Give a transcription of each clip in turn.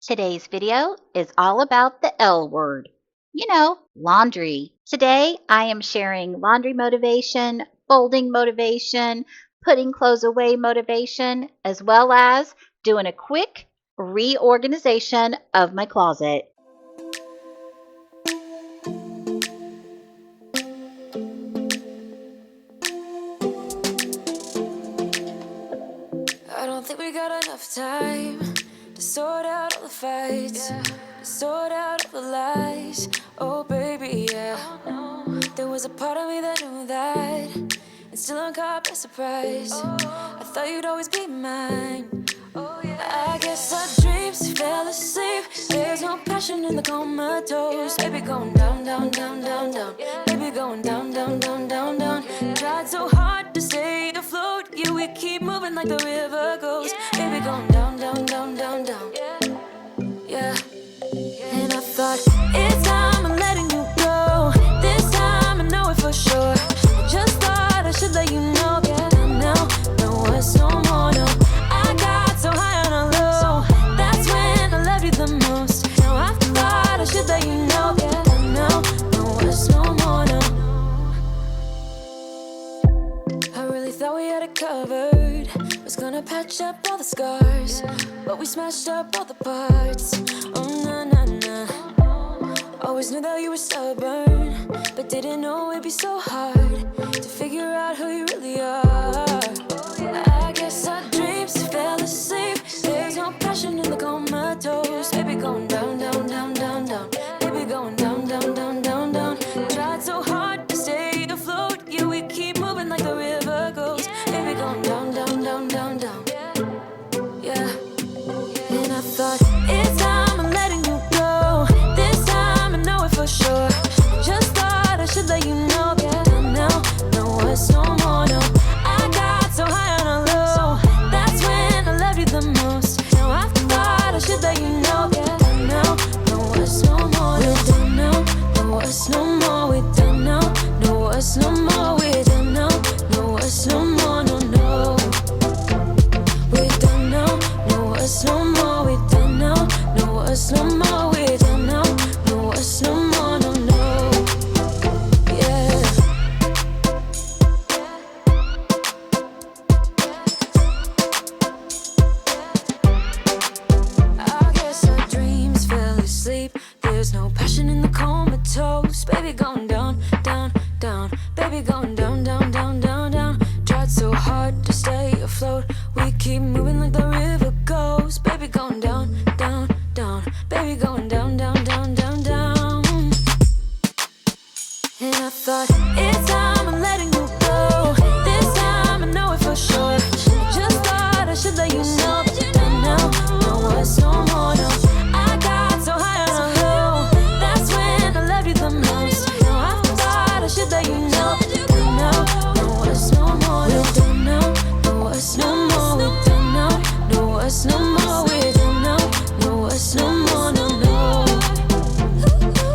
Today's video is all about the L word. Laundry. Today I am sharing laundry motivation, folding motivation, putting clothes away motivation, as well as doing a quick reorganization of my closet. I don't think we got enough time to sort out all the fights, to sort out all the lies. Oh baby, yeah. There was a part of me that knew that, and still I'm caught by surprise. I thought you'd always be mine. I guess our dreams fell asleep. There's no passion in the comatose. Baby going down, down, down, down, down. Baby going down, down, down, down, down. Tried so hard to stay afloat. Yeah, we keep moving like the river goes. Baby going down, down, down, down, down. Yeah. And I thought, it's time I'm letting you go. This time I know it for sure. I just thought I should let you know. Yeah, now, no words no more, no. I got so high on a low. That's when I loved you the most. Now I thought I should let you know. Yeah, now, no words no more, no. I really thought we had it covered. Was gonna patch up all the scars, but we smashed up all the parts. Oh, na, na, na. Always knew that you were stubborn, but didn't know it'd be so hard to figure out who you really are. I guess our dreams fell asleep. There's no passion in the comatose. Baby going down, down, down, down, down. Baby going down, down, down, down, down. Tried so hard to stay afloat. Yeah, we keep moving like the river goes. Baby going down, down, down, down, down. Yeah. And I thought, it's time I'm letting you go. This time I know it for sure. Just thought I should let you know. Yeah, now, no words no more, no. I got so high on a low. That's when I loved you the most. Now I thought I should let you know. Yeah, now, no words no more, no. We're done now, no words no more. We're done now, no words no more. We're done now, no words no more, no, no. We're done now, no words no more. We're done now, no words no more. We're done now, no words no more, no, no. Yeah. I guess our dreams fell asleep. There's no passion in the comatose. Baby going down, down, down. Baby going down, down, down, down, down. Tried so hard to stay afloat. We keep moving like the river goes. Baby going down, down, down. Baby going down, down, down, down, down. And I thought, it's time I'm letting you go. This time I know it for sure. I just thought I should let you know. And now, no words no more, no. I got so high on a low. That's when I loved you the most. Now I thought I should let you know. And now, no words no more, no. We're done now, no words no more. We're done now, no words no more. We're done now, no words no more, no, no.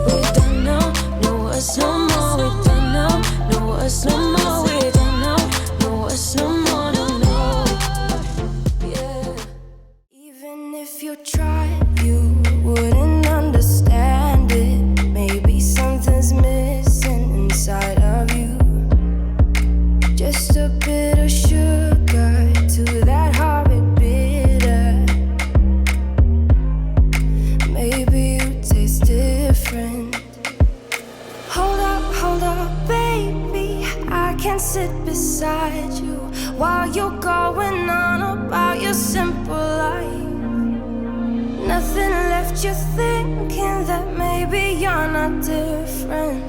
We're done now, no words no more. We're done now, no words no more. We're done now, no words no more, no, no. Yeah. Even if you tried, you wouldn't understand it. Maybe something's missing inside of you. Just a bit of sugar to that horrid bitter. Maybe you taste different. Hold up, baby. I can sit beside you while you're going on about your simple life. Nothing left you thinking that maybe you're not different.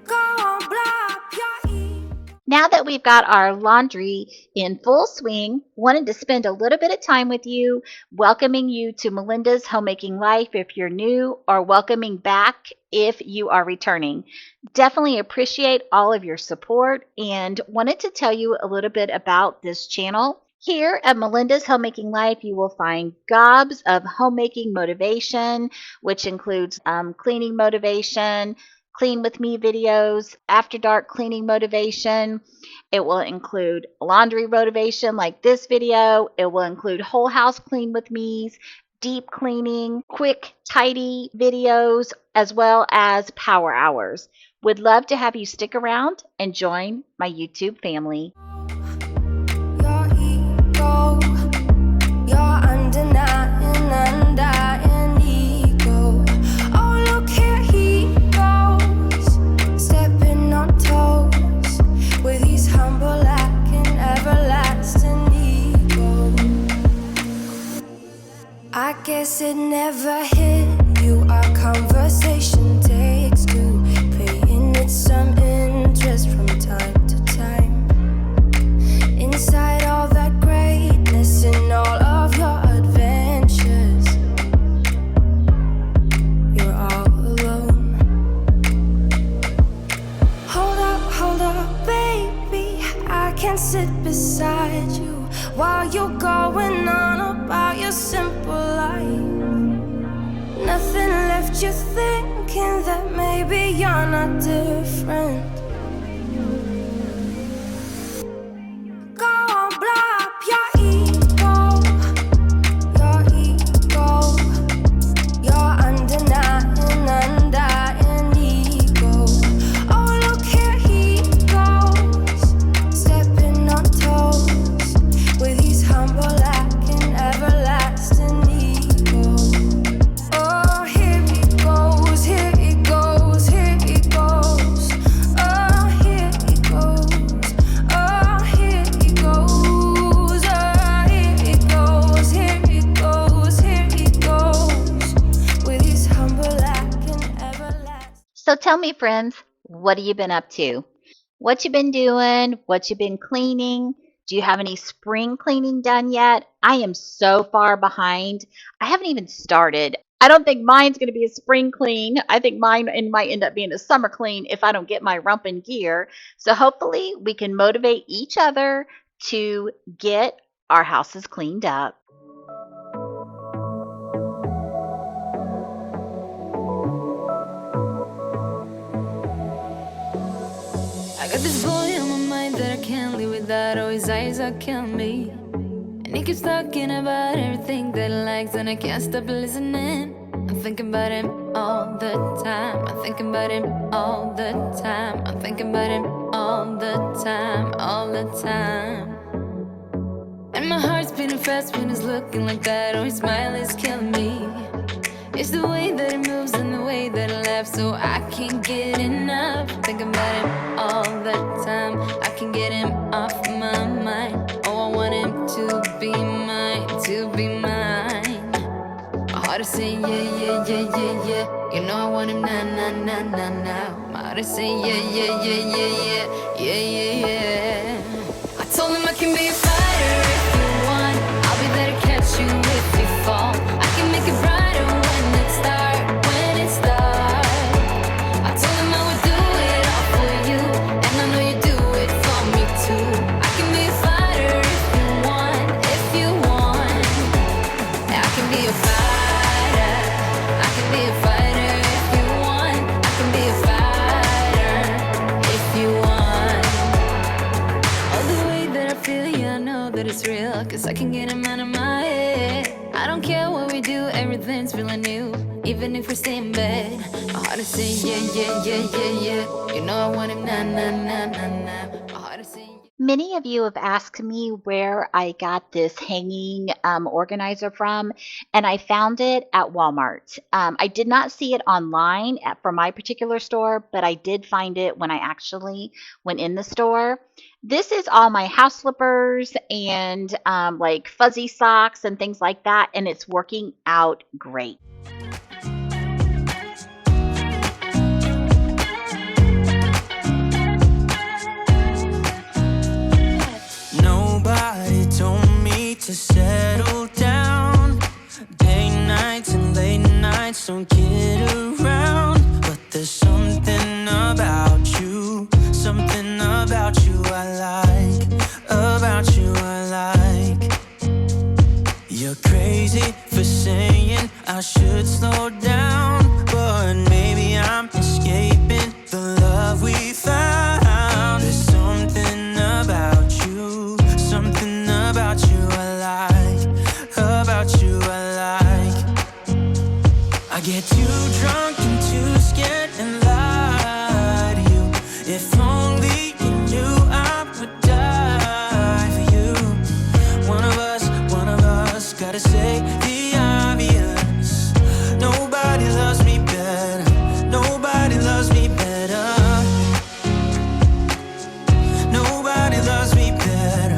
Go on, blow up your ear. Now that we've got our laundry in full swing, wanted to spend a little bit of time with you, welcoming you to Melinda's Homemaking Life if you're new, or welcoming back if you are returning. Definitely appreciate all of your support and wanted to tell you a little bit about this channel. Here at Melinda's Homemaking Life, you will find gobs of homemaking motivation, which includes cleaning motivation, clean with me videos, after dark cleaning motivation. It will include laundry motivation like this video. It will include whole house clean with me's, deep cleaning, quick, tidy videos, as well as power hours. Would love to have you stick around and join my YouTube family. Your ego, your undenying, undying ego. Oh, look here he goes, stepping on toes with his humble lacking, everlasting ego. I guess it never hit you. Our conversation takes two, paying it some interest from time to time. Inside all that greatness and all of your adventures, you're all alone. Hold up, baby, I can sit beside you while you're going on about your simple life. Nothing left you thinking that maybe you're not different. Go on, blow up your ego, your undenying, undying ego. Oh, look here he goes, stepping on toes with his humble lacking, everlasting ego. Oh, here he goes, here he goes, here he goes. Oh, here he goes, oh, here he goes, oh, here he goes, here he goes, here he goes with his humble lacking, everlasting. So tell me, friends, what have you been up to? What you been doing? What you been cleaning? Do you have any spring cleaning done yet? I am so far behind. I haven't even started. I don't think mine's going to be a spring clean. I think mine might end up being a summer clean if I don't get my rump in gear. So hopefully we can motivate each other to get our houses cleaned up. I got this boy on my mind that I can't live without. Oh, his eyes are killing me. And he keeps talking about everything that he likes, and I can't stop listening. I'm thinking about him all the time. I'm thinking about him all the time. I'm thinking about him all the time, all the time. And my heart's beating fast when he's looking like that. Oh, his smile is killing me. It's the way that he moves and the way that he laughs, so I can't get enough. Thinking about him all the time. I can't get him off my mind. Oh, I want him to be mine, to be mine. My heart is saying yeah, yeah, yeah, yeah, yeah. You know I want him now, now, now, now, now. My heart is saying yeah, yeah, yeah, yeah, yeah, yeah, yeah, yeah. I told him I can be a fighter if you want. I'll be there to catch you if you fall. I can make it brighter when it's dark, when it's dark. I told him I would do it all for you, and I know you do it for me too. I can be a fighter if you want, if you want. I can be a fighter. I can be a fighter if you want. I can be a fighter if you want. All the way that I feel, yeah, I know that it's real, 'cause I can get him out of my head. I don't care what we do, everything's feeling new. Even if we stay in bed, my heart is saying yeah, yeah, yeah, yeah, yeah. You know I want him now, now, now, now, now. My heart is saying yeah. Many of you have asked me where I got this hanging organizer from, and I found it at Walmart. I did not see it online for my particular store, but I did find it when I actually went in the store. This is all my house slippers and like fuzzy socks and things like that, and it's working out great. Nobody told me to settle down. Day nights and late nights don't kid around. But there's something about you I like, about you I like. You're crazy for saying I should slow down, but maybe I'm escaping about you I like. I get too drunk and too scared and lie to you. If only you knew I would die for you. One of us gotta say the obvious. Nobody loves me better. Nobody loves me better. Nobody loves me better.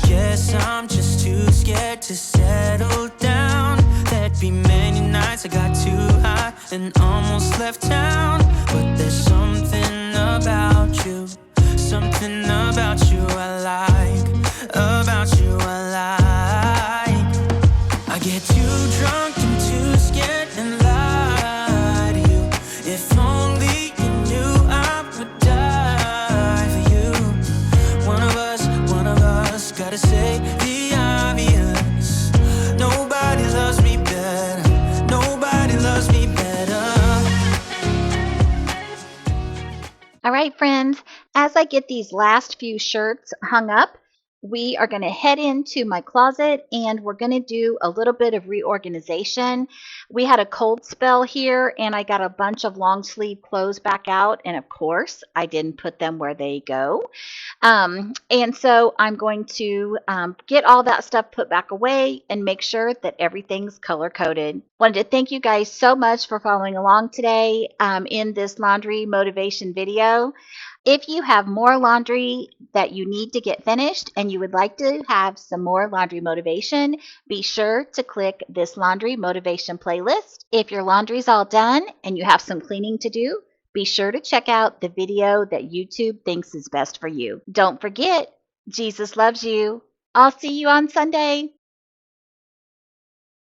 Guess I'm just too scared to settle down. There'd be many nights I got too high and almost left town. But there's something about you, something about you I like, about you I like. I get too drunk and too scared and lie to you. If only you knew I would die for you. One of us gotta say the obvious. Nobody loves me better. Nobody loves me better. All right, friends, as I get these last few shirts hung up, we are going to head into my closet and we're going to do a little bit of reorganization. We had a cold spell here and I got a bunch of long sleeve clothes back out, and of course I didn't put them where they go. And so I'm going to get all that stuff put back away and make sure that everything's color coded. Wanted to thank you guys so much for following along today in this laundry motivation video. If you have more laundry that you need to get finished and you would like to have some more laundry motivation, be sure to click this laundry motivation playlist. If your laundry's all done and you have some cleaning to do, be sure to check out the video that YouTube thinks is best for you. Don't forget, Jesus loves you. I'll see you on Sunday.